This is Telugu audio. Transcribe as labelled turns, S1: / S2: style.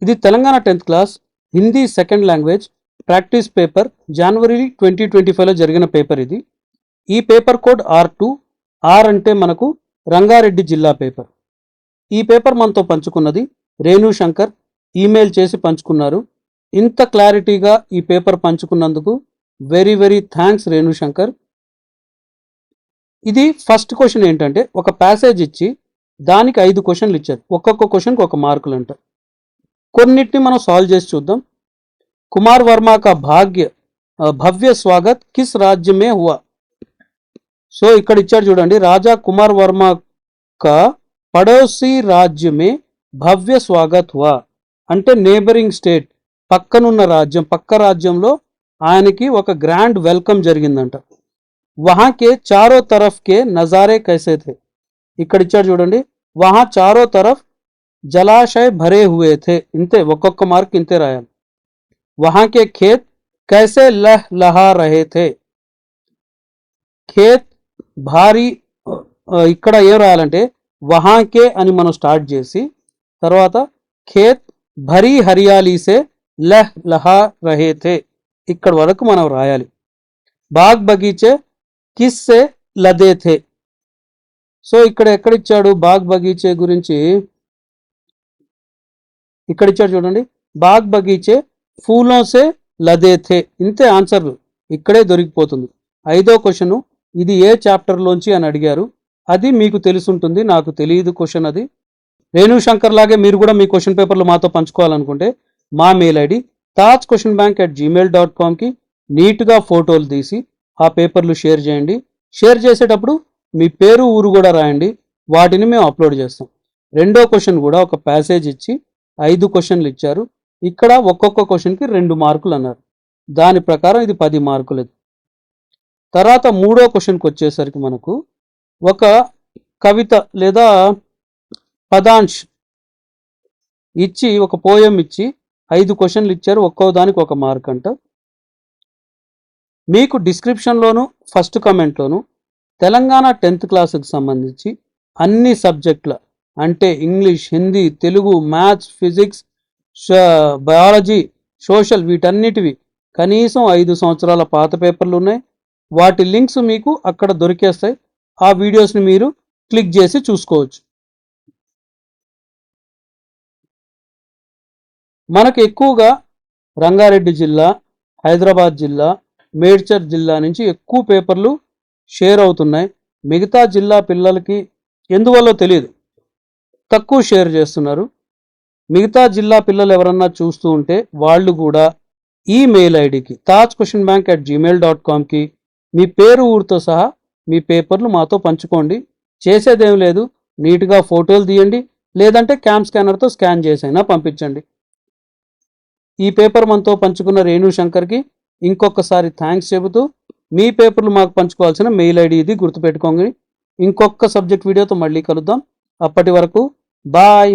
S1: ఇది Telangana 10th class Hindi second language practice paper జనవరి 2025లో జరిగిన పేపర్ ఇది. ఈ పేపర్ కోడ్ R2. ఆర్ అంటే మనకు రంగారెడ్డి జిల్లా పేపర్. ఈ పేపర్ మనతో పంచుకున్నది రేణు శంకర్. ఈమెయిల్ చేసి పంచుకున్నారు. ఇంత క్లారిటీగా ఈ పేపర్ పంచుకున్నందుకు very very thanks Renu Shankar. ఇది ఫస్ట్ క్వశ్చన్ ఏంటంటే, ఒక ప్యాసేజ్ ఇచ్చి దానికి 5 క్వశ్చన్లు ఇచ్చారు. ఒక్కొక్క క్వశ్చన్కి 1 మార్కులు అంట. కొన్నిటిని మనం సాల్వ్ చేసి చూద్దాం. కుమార్ వర్మ కా భవ్య స్వాగత్ కిస్ రాజ్య మే హువా. సో ఇక్కడ ఇచ్చాడు చూడండి, రాజా కుమార్ వర్మ కా పడోసి రాజ్య మే భవ్య స్వాగత్ హువా అంటే నేబరింగ్ స్టేట్, పక్కనున్న రాజ్యం, పక్క రాజ్యంలో ఆయనకి ఒక గ్రాండ్ వెల్కమ్ జరిగిందంట. వహా కే చారో తరఫ్ కే నజారే కైసే థే. ఇక్కడ ఇచ్చాడు చూడండి, వహా చారో తరఫ్ జలాశయ భరే హుए थे. ఇంతే, ఒక్కొక్క మార్క్ ఇంతే రాయాలి. వహా కే ఖేత్ కైసే లహా రహే థే. ఖేత్ భారీ, ఇక్కడ ఏం రాయాలంటే వహాకే అని మనం స్టార్ట్ చేసి తర్వాత ఖేత్ భరీ హరియాలీ సే లహా రహే థే ఇక్కడ వరకు మనం రాయాలి. బాగ్ బగీచే కిస్ సే లదే థే. సో ఇక్కడ ఎక్కడిచ్చాడు బాగ్ బగీచే గురించి, ఇక్కడ ఇచ్చాడు చూడండి, బాగ్ బగీచే ఫూలో సే లదే థే. ఇంతే ఆన్సర్, ఇక్కడే దొరికిపోతుంది. 5వ క్వశ్చన్, ఇది ఏ చాప్టర్లోంచి అని అడిగారు. అది మీకు తెలుసుంటుంది, నాకు తెలియదు క్వశ్చన్ అది. రేణు శంకర్ లాగే మీరు కూడా మీ క్వశ్చన్ పేపర్లు మాతో పంచుకోవాలనుకుంటే మా మెయిల్ ఐడి tajquestionbank@gmail.comకి నీట్గా ఫోటోలు తీసి ఆ పేపర్లు షేర్ చేయండి. షేర్ చేసేటప్పుడు మీ పేరు ఊరు కూడా రాయండి, వాటిని మేము అప్లోడ్ చేస్తాం. 2వ క్వశ్చన్ కూడా ఒక ప్యాసేజ్ ఇచ్చి 5 క్వశ్చన్లు ఇచ్చారు. ఇక్కడ ఒక్కొక్క క్వశ్చన్కి 2 మార్కులు అన్నారు. దాని ప్రకారం ఇది 10 మార్కులు. తర్వాత 3వ క్వశ్చన్కి వచ్చేసరికి మనకు ఒక కవిత లేదా పదాంశ్ ఇచ్చి, ఒక పోయం ఇచ్చి 5 క్వశ్చన్లు ఇచ్చారు. ఒక్కో దానికి 1 మార్క్ అంట. మీకు డిస్క్రిప్షన్లోను ఫస్ట్ కమెంట్లోను తెలంగాణ 10th క్లాస్కి సంబంధించి అన్ని సబ్జెక్టుల అంటే English, Hindi, Telugu, maths, physics, biology, social, వీటన్నిటివి కనీసం 5 సంవత్సరాల పాత పేపర్లు ఉన్నాయి. వాటి లింక్స్ మీకు అక్కడ దొరికేస్తాయి. ఆ వీడియోస్ని మీరు క్లిక్ చేసి చూసుకోవచ్చు. మనకు ఎక్కువగా రంగారెడ్డి జిల్లా, హైదరాబాద్ జిల్లా, మేడ్చల్ జిల్లా నుంచి ఎక్కువ పేపర్లు షేర్ అవుతున్నాయి. మిగతా జిల్లా పిల్లలకి ఎందువల్లో తెలియదు, తక్కువ షేర్ చేస్తున్నారు. మిగతా జిల్లా పిల్లలు ఎవరన్నా చూస్తూ ఉంటే వాళ్ళు కూడా ఈ మెయిల్ ఐడికి tajquestionbank@gmail.comకి మీ పేరు ఊరితో సహా మీ పేపర్లు మాతో పంచుకోండి. చేసేదేం లేదు, నీట్గా ఫోటోలు తీయండి, లేదంటే క్యామ్ స్కానర్తో స్కాన్ చేసైనా పంపించండి. ఈ పేపర్ మనతో పంచుకున్న రేణు శంకర్కి ఇంకొకసారి థ్యాంక్స్ చెబుతూ, మీ పేపర్లు మాకు పంచుకోవాల్సిన మెయిల్ ఐడి ఇది, గుర్తుపెట్టుకోండి. ఇంకొక సబ్జెక్ట్ వీడియోతో మళ్ళీ కలుద్దాం. అప్పటి వరకు బాయ్.